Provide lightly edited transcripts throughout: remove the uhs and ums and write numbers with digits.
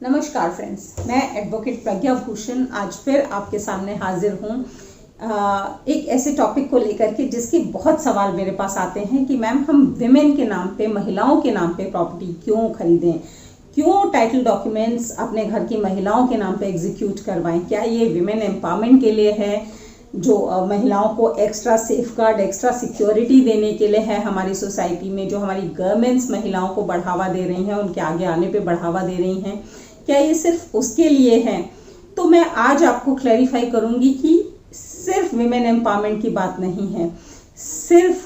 नमस्कार फ्रेंड्स, मैं एडवोकेट प्रज्ञा भूषण आज फिर आपके सामने हाजिर हूँ एक ऐसे टॉपिक को लेकर के जिसके बहुत सवाल मेरे पास आते हैं कि मैम हम विमेन के नाम पे, महिलाओं के नाम पे प्रॉपर्टी क्यों खरीदें, क्यों टाइटल डॉक्यूमेंट्स अपने घर की महिलाओं के नाम पे एग्जीक्यूट करवाएं। क्या ये विमेन एम्पावरमेंट के लिए है, जो महिलाओं को एक्स्ट्रा सेफगार्ड, एक्स्ट्रा सिक्योरिटी देने के लिए है हमारी सोसाइटी में, जो हमारी गवर्नमेंट्स महिलाओं को बढ़ावा दे रही हैं, उनके आगे आने पे बढ़ावा दे रही हैं, क्या ये सिर्फ उसके लिए है? तो मैं आज आपको क्लैरिफाई करूंगी कि सिर्फ विमेन एम्पावरमेंट की बात नहीं है। सिर्फ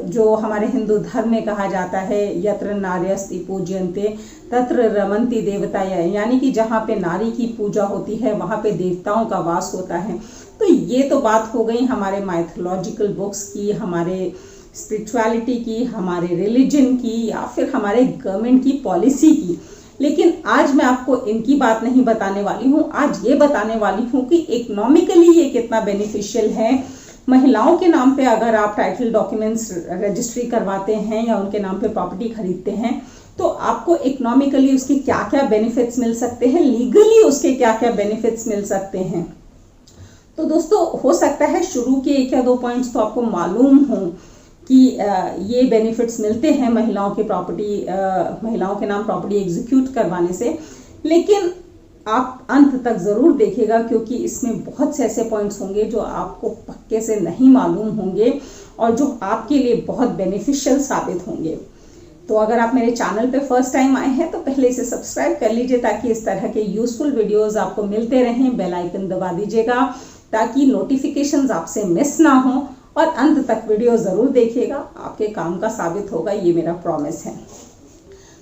जो हमारे हिंदू धर्म में कहा जाता है यत्र नार्यस्ति पूज्यन्ते तत्र रमन्ति देवताय, यानी कि जहाँ पे नारी की पूजा होती है वहाँ पे देवताओं का वास होता है। तो ये तो बात हो गई हमारे माइथोलॉजिकल बुक्स की, हमारे स्पिरिचुअलिटी की, हमारे रिलीजन की, या फिर हमारे गवर्नमेंट की पॉलिसी की। लेकिन आज मैं आपको इनकी बात नहीं बताने वाली हूँ। आज ये बताने वाली हूँ कि इकोनॉमिकली ये कितना बेनिफिशियल है। महिलाओं के नाम पे अगर आप टाइटल डॉक्यूमेंट्स रजिस्ट्री करवाते हैं या उनके नाम पे प्रॉपर्टी खरीदते हैं तो आपको इकोनॉमिकली उसके क्या क्या बेनिफिट्स मिल सकते हैं, लीगली उसके क्या क्या बेनिफिट्स मिल सकते हैं। तो दोस्तों, हो सकता है शुरू के एक या दो पॉइंट्स तो आपको मालूम हो कि ये बेनिफिट्स मिलते हैं महिलाओं के महिलाओं के नाम प्रॉपर्टी एग्जीक्यूट करवाने से, लेकिन आप अंत तक जरूर देखिएगा क्योंकि इसमें बहुत से ऐसे पॉइंट्स होंगे जो आपको पक्के से नहीं मालूम होंगे और जो आपके लिए बहुत बेनिफिशियल साबित होंगे। तो अगर आप मेरे चैनल पे फर्स्ट टाइम आए हैं तो पहले इसे सब्सक्राइब कर लीजिए ताकि इस तरह के यूजफुल वीडियोस आपको मिलते रहें। बेल आइकन दबा दीजिएगा ताकि नोटिफिकेशंस आपसे मिस ना हो, और अंत तक वीडियो जरूर देखिएगा, आपके काम का साबित होगा, ये मेरा प्रॉमिस है।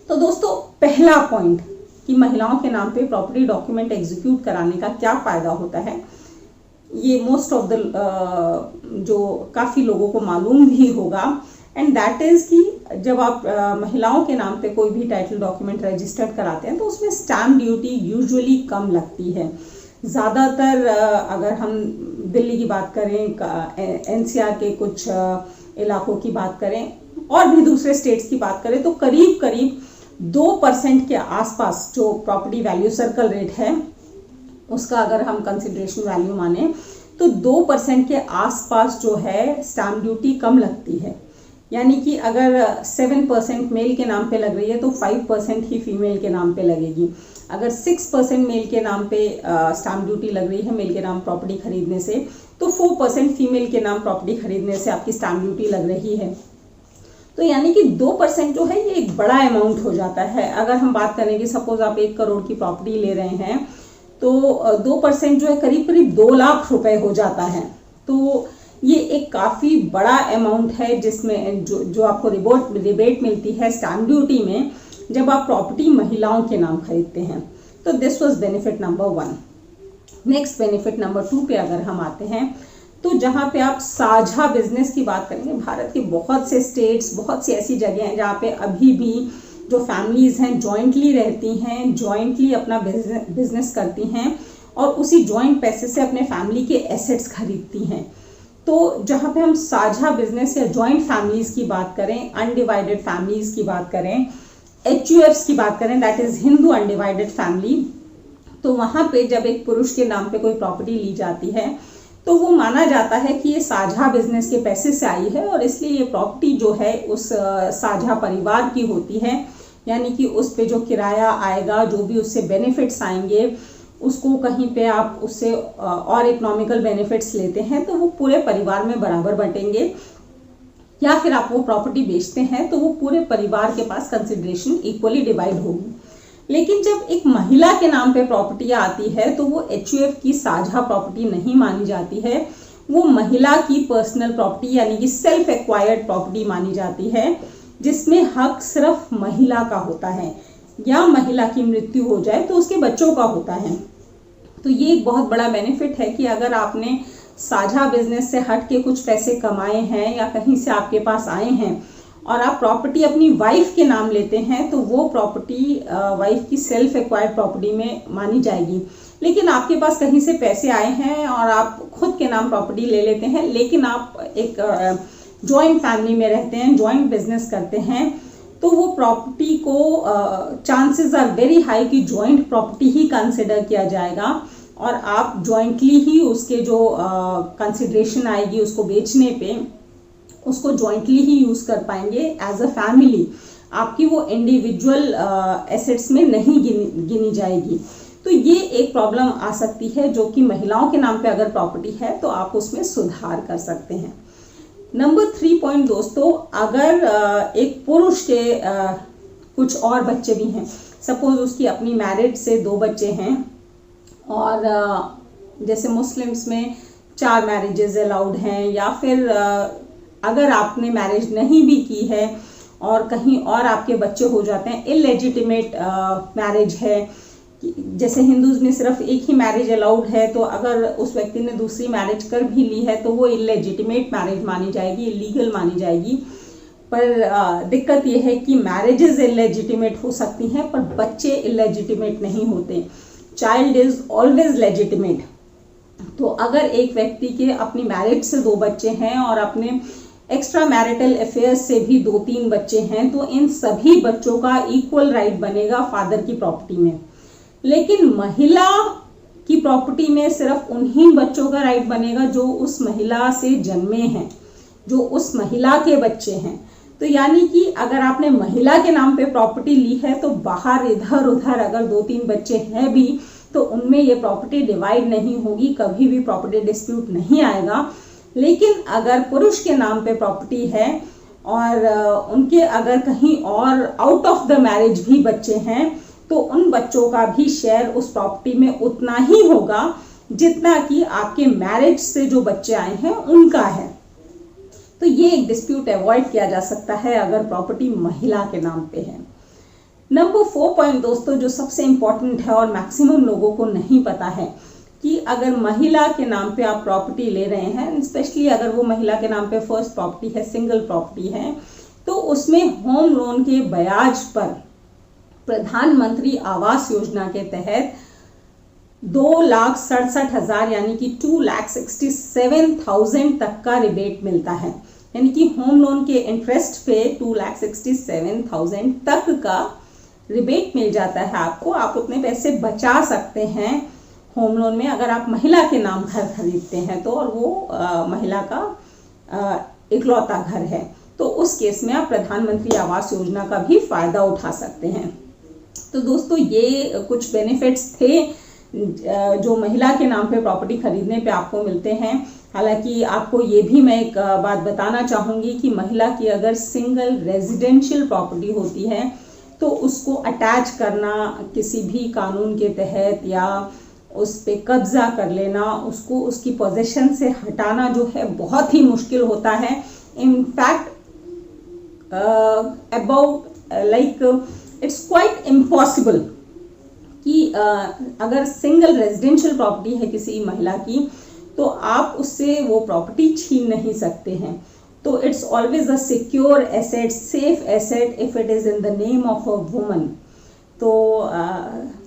तो दोस्तों, पहला पॉइंट कि महिलाओं के नाम पे प्रॉपर्टी डॉक्यूमेंट एग्जीक्यूट कराने का क्या फायदा होता है, ये मोस्ट ऑफ द जो काफी लोगों को मालूम भी होगा, एंड दैट इज कि जब आप महिलाओं के नाम पे कोई भी टाइटल डॉक्यूमेंट रजिस्टर्ड कराते हैं तो उसमें स्टैम्प ड्यूटी यूजुअली कम लगती है। ज़्यादातर अगर हम दिल्ली की बात करें, एनसीआर के कुछ इलाकों की बात करें और भी दूसरे स्टेट्स की बात करें तो करीब करीब 2% के आसपास जो प्रॉपर्टी वैल्यू सर्कल रेट है उसका अगर हम कंसिडरेशन वैल्यू माने तो 2% के आसपास जो है स्टैम्प ड्यूटी कम लगती है। यानी कि अगर 7% मेल के नाम पे लग रही है तो 5% ही फीमेल के नाम पे लगेगी। अगर 6% मेल के नाम पे स्टैम्प ड्यूटी लग रही है मेल के नाम प्रॉपर्टी खरीदने से, तो 4% फीमेल के नाम प्रॉपर्टी खरीदने से आपकी स्टैम्प ड्यूटी लग रही है। तो यानी कि 2% जो है ये एक बड़ा अमाउंट हो जाता है। अगर हम बात करें कि सपोज आप 1 करोड़ की प्रॉपर्टी ले रहे हैं तो 2% जो है करीब करीब 2 लाख रुपए हो जाता है। तो ये एक काफी बड़ा अमाउंट है जिसमें जो आपको रिबेट मिलती है स्टैम्प ड्यूटी में जब आप प्रॉपर्टी महिलाओं के नाम खरीदते हैं। तो this was benefit number 1। Next benefit number 2 पे अगर हम आते हैं तो जहाँ पे आप साझा बिजनेस की बात करेंगे, भारत के बहुत से स्टेट्स, बहुत सी ऐसी जगह हैं जहाँ पे अभी भी जो फैमिलीज हैं जॉइंटली रहती हैं, जॉइंटली अपना बिजनेस करती हैं और उसी जॉइंट पैसे से अपने फैमिली के एसेट्स खरीदती हैं। तो जहाँ पे हम साझा बिजनेस या जॉइंट फैमिलीज की बात करें, अनडिवाइडेड फैमिलीज की बात करें, HUFs की बात करें, that is Hindu undivided family, तो वहाँ पे जब एक पुरुष के नाम पे कोई प्रॉपर्टी ली जाती है तो वो माना जाता है कि ये साझा बिजनेस के पैसे से आई है और इसलिए ये प्रॉपर्टी जो है उस साझा परिवार की होती है। यानी कि उस पे जो किराया आएगा, जो भी उससे बेनिफिट्स आएंगे, उसको कहीं पे आप उससे और इकोनॉमिकल बेनिफिट्स लेते हैं तो वो पूरे परिवार में बराबर बटेंगे, या फिर आप वो प्रॉपर्टी बेचते हैं तो वो पूरे परिवार के पास कंसिडरेशन इक्वली डिवाइड होगी। लेकिन जब एक महिला के नाम पे प्रॉपर्टी आती है तो वो HUF की साझा प्रॉपर्टी नहीं मानी जाती है, वो महिला की पर्सनल प्रॉपर्टी यानी कि सेल्फ एक्वायर्ड प्रॉपर्टी मानी जाती है, जिसमें हक सिर्फ महिला का होता है, या महिला की मृत्यु हो जाए तो उसके बच्चों का होता है। तो ये एक बहुत बड़ा बेनिफिट है कि अगर आपने साझा बिजनेस से हट के कुछ पैसे कमाए हैं या कहीं से आपके पास आए हैं और आप प्रॉपर्टी अपनी वाइफ के नाम लेते हैं तो वो प्रॉपर्टी वाइफ की सेल्फ एक्वायर्ड प्रॉपर्टी में मानी जाएगी। लेकिन आपके पास कहीं से पैसे आए हैं और आप खुद के नाम प्रॉपर्टी ले लेते हैं, लेकिन आप एक जॉइंट फैमिली में रहते हैं, जॉइंट बिजनेस करते हैं, तो वो प्रॉपर्टी को चांसेस आर वेरी हाई कि जॉइंट प्रॉपर्टी ही कंसिडर किया जाएगा और आप जॉइंटली ही उसके जो कंसिडरेशन आएगी उसको बेचने पे उसको जॉइंटली ही यूज़ कर पाएंगे एज अ फैमिली। आपकी वो इंडिविजुअल एसेट्स में नहीं गिनी जाएगी। तो ये एक प्रॉब्लम आ सकती है जो कि महिलाओं के नाम पे अगर प्रॉपर्टी है तो आप उसमें सुधार कर सकते हैं। नंबर 3 पॉइंट दोस्तों, अगर एक पुरुष के कुछ और बच्चे भी हैं, सपोज उसकी अपनी मैरिज से 2 बच्चे हैं और जैसे मुस्लिम्स में 4 मैरिजेज अलाउड हैं, या फिर अगर आपने मैरिज नहीं भी की है और कहीं और आपके बच्चे हो जाते हैं, इलेजिटिमेट मैरिज है, जैसे हिंदूज में सिर्फ एक ही मैरिज अलाउड है, तो अगर उस व्यक्ति ने दूसरी मैरिज कर भी ली है तो वो इलेजिटिमेट मैरिज मानी जाएगी, इलीगल मानी जाएगी। पर दिक्कत ये है कि मैरिजेज इलेजिटिमेट हो सकती हैं पर बच्चे इलेजिटिमेट नहीं होते। Child is always legitimate. तो अगर एक व्यक्ति के अपनी मैरिज से 2 बच्चे हैं और अपने एक्स्ट्रा मैरिटल अफेयर्स से भी 2-3 बच्चे हैं, तो इन सभी बच्चों का इक्वल राइट बनेगा फादर की प्रॉपर्टी में। लेकिन महिला की प्रॉपर्टी में सिर्फ उन्हीं बच्चों का राइट बनेगा जो उस महिला से जन्मे हैं, जो उस महिला के बच्चे हैं। तो यानी कि अगर आपने महिला के नाम पे प्रॉपर्टी ली है तो बाहर इधर उधर अगर 2-3 बच्चे हैं भी तो उनमें ये प्रॉपर्टी डिवाइड नहीं होगी, कभी भी प्रॉपर्टी डिस्प्यूट नहीं आएगा। लेकिन अगर पुरुष के नाम पे प्रॉपर्टी है और उनके अगर कहीं और आउट ऑफ द मैरिज भी बच्चे हैं तो उन बच्चों का भी शेयर उस प्रॉपर्टी में उतना ही होगा जितना कि आपके मैरिज से जो बच्चे आए हैं उनका है। तो ये एक डिस्प्यूट अवॉइड किया जा सकता है अगर प्रॉपर्टी महिला के नाम पे है। नंबर 4 पॉइंट दोस्तों, जो सबसे इंपॉर्टेंट है और मैक्सिमम लोगों को नहीं पता है, कि अगर महिला के नाम पे आप प्रॉपर्टी ले रहे हैं, स्पेशली अगर वो महिला के नाम पे फर्स्ट प्रॉपर्टी है, सिंगल प्रॉपर्टी है, तो उसमें होम लोन के ब्याज पर प्रधानमंत्री आवास योजना के तहत 2,67,000 यानी कि 2,67,000 तक का रिबेट मिलता है। यानी कि होम लोन के इंटरेस्ट पे 2,67,000 तक का रिबेट मिल जाता है आपको। आप उतने पैसे बचा सकते हैं होम लोन में अगर आप महिला के नाम घर खरीदते हैं तो, और वो महिला का इकलौता घर है, तो उस केस में आप प्रधानमंत्री आवास योजना का भी फायदा उठा सकते हैं। तो दोस्तों ये कुछ बेनिफिट्स थे जो महिला के नाम पे प्रॉपर्टी खरीदने पे आपको मिलते हैं। हालांकि आपको ये भी मैं एक बात बताना चाहूँगी कि महिला की अगर सिंगल रेजिडेंशियल प्रॉपर्टी होती है तो उसको अटैच करना किसी भी कानून के तहत या उस पे कब्जा कर लेना, उसको उसकी पोजीशन से हटाना जो है बहुत ही मुश्किल होता है। In fact about like it's quite impossible कि अगर सिंगल रेजिडेंशियल प्रॉपर्टी है किसी महिला की तो आप उससे वो प्रॉपर्टी छीन नहीं सकते हैं। तो it's always a secure asset, safe asset if it is in the name of a woman. तो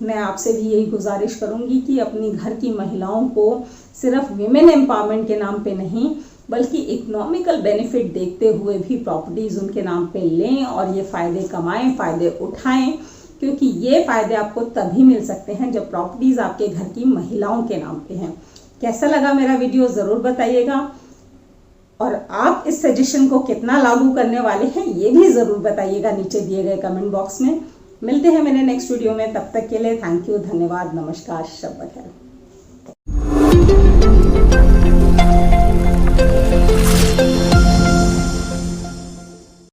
मैं आपसे भी यही गुजारिश करूंगी कि अपनी घर की महिलाओं को सिर्फ विमेन एम्पावरमेंट के नाम पे नहीं बल्कि इकोनॉमिकल बेनिफिट देखते हुए भी प्रॉपर्टीज़ उनके नाम पे लें और ये फ़ायदे कमाएं, फ़ायदे उठाएं, क्योंकि ये फ़ायदे आपको तभी मिल सकते हैं जब प्रॉपर्टीज़ आपके घर की महिलाओं के नाम पे हैं। कैसा लगा मेरा वीडियो ज़रूर बताइएगा, और आप इस सजेशन को कितना लागू करने वाले हैं ये भी ज़रूर बताइएगा नीचे दिए गए कमेंट बॉक्स में। मिलते हैं मेरे नेक्स्ट वीडियो में, तब तक के लिए थैंक यू, धन्यवाद, नमस्कार, शब बखैर।